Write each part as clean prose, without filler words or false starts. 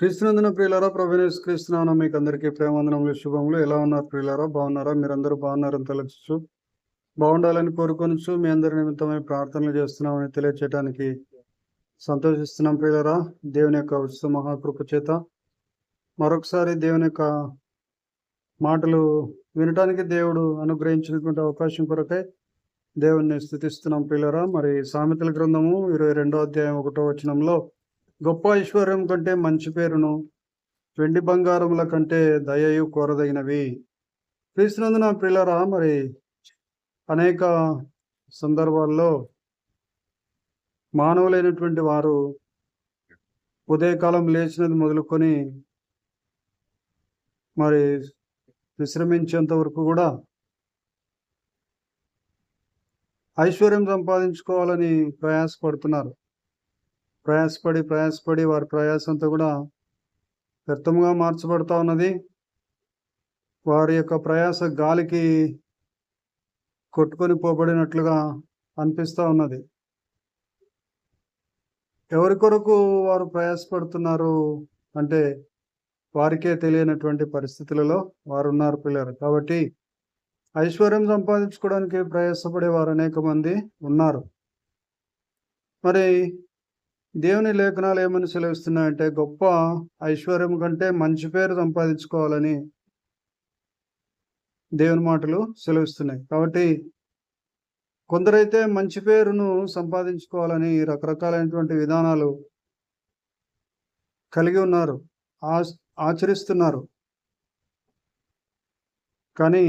క్రీస్తునందున ప్రియులారా, ప్రభువైన యేసుక్రీస్తునామమున మీకు అందరికీ ప్రేమవందనములు, శుభములు. ఎలా ఉన్నారు ప్రియులారా? బాగున్నారా? మీరందరూ బాగున్నారని తలచుచు, బాగుండాలని కోరుకొనుచు మీ అందరి నిమిత్తమై ప్రార్థనలు చేస్తున్నామని తెలియచేయడానికి సంతోషిస్తున్నాం ప్రియులారా. దేవుని యొక్క ఉచిత మహాకృప చేత మరొకసారి దేవుని యొక్క మాటలు వినటానికి దేవుడు అనుగ్రహించినటువంటి అవకాశం కొరకై దేవుణ్ణి స్తుతిస్తున్నాం ప్రియులారా. మరి సామెతల గ్రంథము 22వ అధ్యాయం 1వ వచనంలో, గొప్ప ఐశ్వర్యం కంటే మంచి పేరును, వెండి బంగారముల కంటే దయయు కోరదగినవి. క్రీస్తునందున ప్రియులారా, మరి అనేక సందర్భాల్లో మానవులైనటువంటి వారు ఉదయకాలం లేచినది మొదలుకొని మరి విశ్రమించేంత వరకు కూడా ఐశ్వర్యం సంపాదించుకోవాలని ప్రయాసపడుతున్నారు. ప్రయాసపడి వారి ప్రయాసంతా కూడా వ్యర్థముగా మార్చబడతా ఉన్నది. వారి యొక్క ప్రయాస గాలికి కొట్టుకొని పోబడినట్లుగా అనిపిస్తూ ఉన్నది. ఎవరి కొరకు వారు ప్రయాసపడుతున్నారు అంటే వారికే తెలియనటువంటి పరిస్థితులలో వారు ఉన్నారు పిల్లలు. కాబట్టి ఐశ్వర్యం సంపాదించుకోవడానికి ప్రయాసపడే వారు అనేక మంది ఉన్నారు. మరి దేవుని లేఖనాలు ఏమని సెలవిస్తున్నాయంటే, గొప్ప ఐశ్వర్యం కంటే మంచి పేరు సంపాదించుకోవాలని దేవుని మాటలు సెలవిస్తున్నాయి. కాబట్టి కొందరైతే మంచి పేరును సంపాదించుకోవాలని రకరకాలైనటువంటి విధానాలు కలిగి ఉన్నారు, ఆచరిస్తున్నారు. కానీ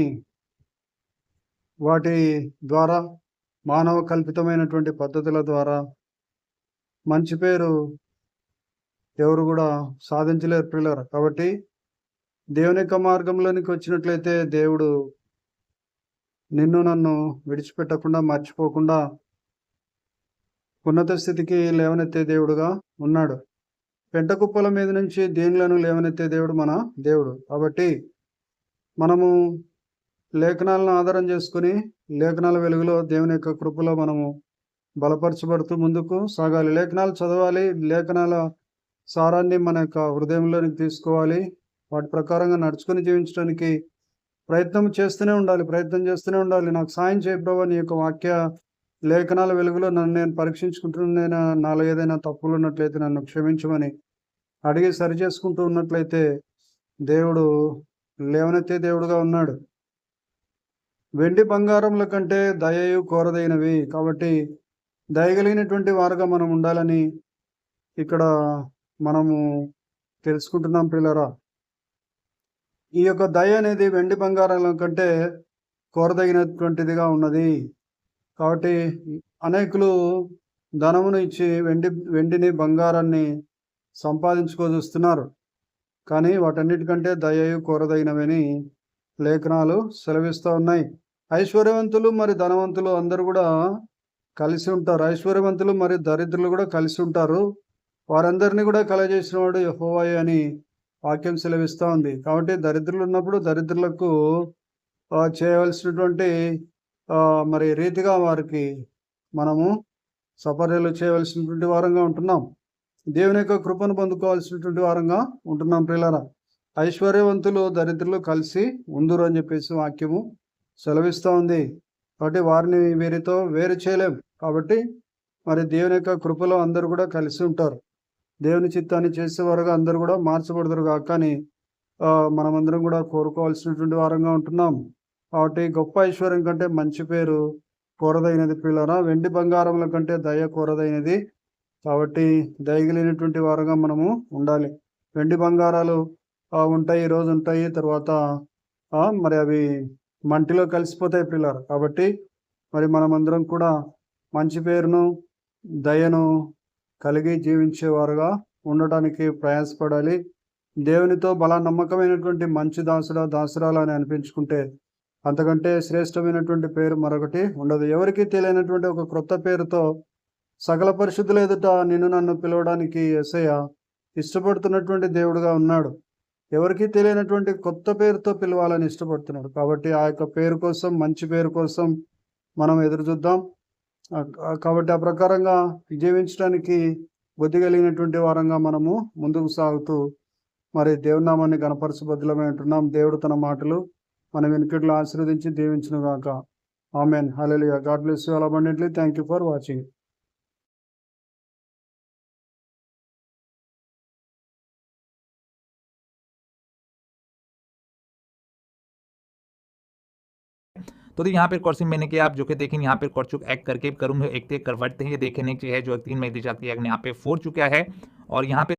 వాటి ద్వారా, మానవ కల్పితమైనటువంటి పద్ధతుల ద్వారా మంచి పేరు ఎవరు కూడా సాధించలేరు పిల్లలు. కాబట్టి దేవుని యొక్క మార్గంలోనికి వచ్చినట్లయితే దేవుడు నిన్ను నన్ను విడిచిపెట్టకుండా, మర్చిపోకుండా ఉన్నత స్థితికి లేవనెత్తే దేవుడుగా ఉన్నాడు. పెంటకుప్పల మీద నుంచి దీనులను లేవనెత్తే దేవుడు మన దేవుడు. కాబట్టి మనము లేఖనాలను ఆధారం చేసుకుని, లేఖనాల వెలుగులో దేవుని యొక్క కృపలో మనము బలపరచబడుతూ ముందుకు సాగాలి. లేఖనాలు చదవాలి, లేఖనాల సారాన్ని మన యొక్క హృదయంలోనికి తీసుకోవాలి, వాటి ప్రకారంగా నడుచుకుని జీవించడానికి ప్రయత్నం చేస్తూనే ఉండాలి. నాకు సాయం చేయ ప్రభు, నీ యొక్క వాక్య లేఖనాల వెలుగులో నన్ను నేను పరీక్షించుకుంటున్నా, నాలో ఏదైనా తప్పులు ఉన్నట్లయితే నన్ను క్షమించమని అడిగి సరి చేసుకుంటూ ఉన్నట్లయితే దేవుడు లేవనెత్తే దేవుడుగా ఉన్నాడు. వెండి బంగారముల కంటే దయయు కోరదైనవి. కాబట్టి దయగలిగినటువంటి వారుగా మనం ఉండాలని ఇక్కడ మనము తెలుసుకుంటున్నాం పిల్లరా. ఈ యొక్క దయ అనేది వెండి బంగారాల కంటే కోరదగినటువంటిదిగా ఉన్నది. కాబట్టి అనేకులు ధనమును ఇచ్చి వెండిని బంగారాన్ని సంపాదించుకోదూస్తున్నారు. కానీ వాటన్నిటికంటే దయయు కోరదగినవని లేఖనాలు సెలవిస్తూ ఉన్నాయి. ఐశ్వర్యవంతులు మరి ధనవంతులు అందరూ కూడా కలిసి ఉంటారు. ఐశ్వర్యవంతులు మరియు దరిద్రులు కూడా కలిసి ఉంటారు. వారందరినీ కూడా కలగజేసిన వాడు యెహోవాయే అని వాక్యం సెలవిస్తూ ఉంది. కాబట్టి దరిద్రులు ఉన్నప్పుడు దరిద్రులకు చేయవలసినటువంటి మరి రీతిగా వారికి మనము సపర్యలు చేయవలసినటువంటి వారంగా ఉంటున్నాం. దేవుని యొక్క కృపను పొందుకోవాల్సినటువంటి వారంగా ఉంటున్నాం ప్రియులారా. ఐశ్వర్యవంతులు దరిద్రులు కలిసి ఉందురు అని చెప్పేసి వాక్యము సెలవిస్తూ ఉంది. కాబట్టి వారిని వీరితో వేరు చేయలేం. కాబట్టి మరి దేవుని యొక్క కృపలో అందరూ కూడా కలిసి ఉంటారు. దేవుని చిత్తాన్ని చేసేవారుగా అందరూ కూడా మార్చబడతారు కాక అని మనమందరం కూడా కోరుకోవాల్సినటువంటి వారంగా ఉంటున్నాం. కాబట్టి గొప్ప ఐశ్వర్యం కంటే మంచి పేరు కోరదైనది పిల్లరా. వెండి బంగారముల కంటే దయ కోరదైనది. కాబట్టి దయగలిగినటువంటి వారుగా మనము ఉండాలి. వెండి బంగారాలు ఉంటాయి, ఈరోజు ఉంటాయి, తర్వాత మరి అవి మంటిలో కలిసిపోతాయి పిల్లలు. కాబట్టి మరి మనమందరం కూడా మంచి పేరును, దయను కలిగి జీవించేవారుగా ఉండటానికి ప్రయాసపడాలి. దేవునితో నమ్మకమైనటువంటి మంచి దాసురాలు అని అనిపించుకుంటే అంతకంటే శ్రేష్టమైనటువంటి పేరు మరొకటి ఉండదు. ఎవరికి తెలియనటువంటి ఒక క్రొత్త పేరుతో సకల పరిశుద్ధుల ఎదుట నిన్ను నన్ను పిలవడానికి యేసయ్య ఇష్టపడుతున్నటువంటి దేవుడుగా ఉన్నాడు. ఎవరికి తెలియనటువంటి కొత్త పేరుతో పిలవాలని ఇష్టపడుతున్నాడు. కాబట్టి ఆ యొక్క పేరు కోసం, మంచి పేరు కోసం మనం ఎదురు చూద్దాం. కాబట్టి ఆ ప్రకారంగా జీవించడానికి బుద్ధి కలిగినటువంటి వారంగా మనము ముందుకు సాగుతూ మరి దేవుని నామాన్ని గణపరచబద్దులమై ఉంటున్నాం. దేవుడు తన మాటలు మన వెనుకట్లో ఆశీర్వదించి దీవించును గాక. Amen. Hallelujah. God bless you all abundantly. Thank you for watching. तो यहाँ पे कोर्सिंग मैंने किया, आप जो कि देखें यहाँ पे कर चुके एक करके करूँगा एक करवटते हैं, ये देखने की है जो 3 में दी जाती है यहाँ पे 4 चुका है और यहाँ पे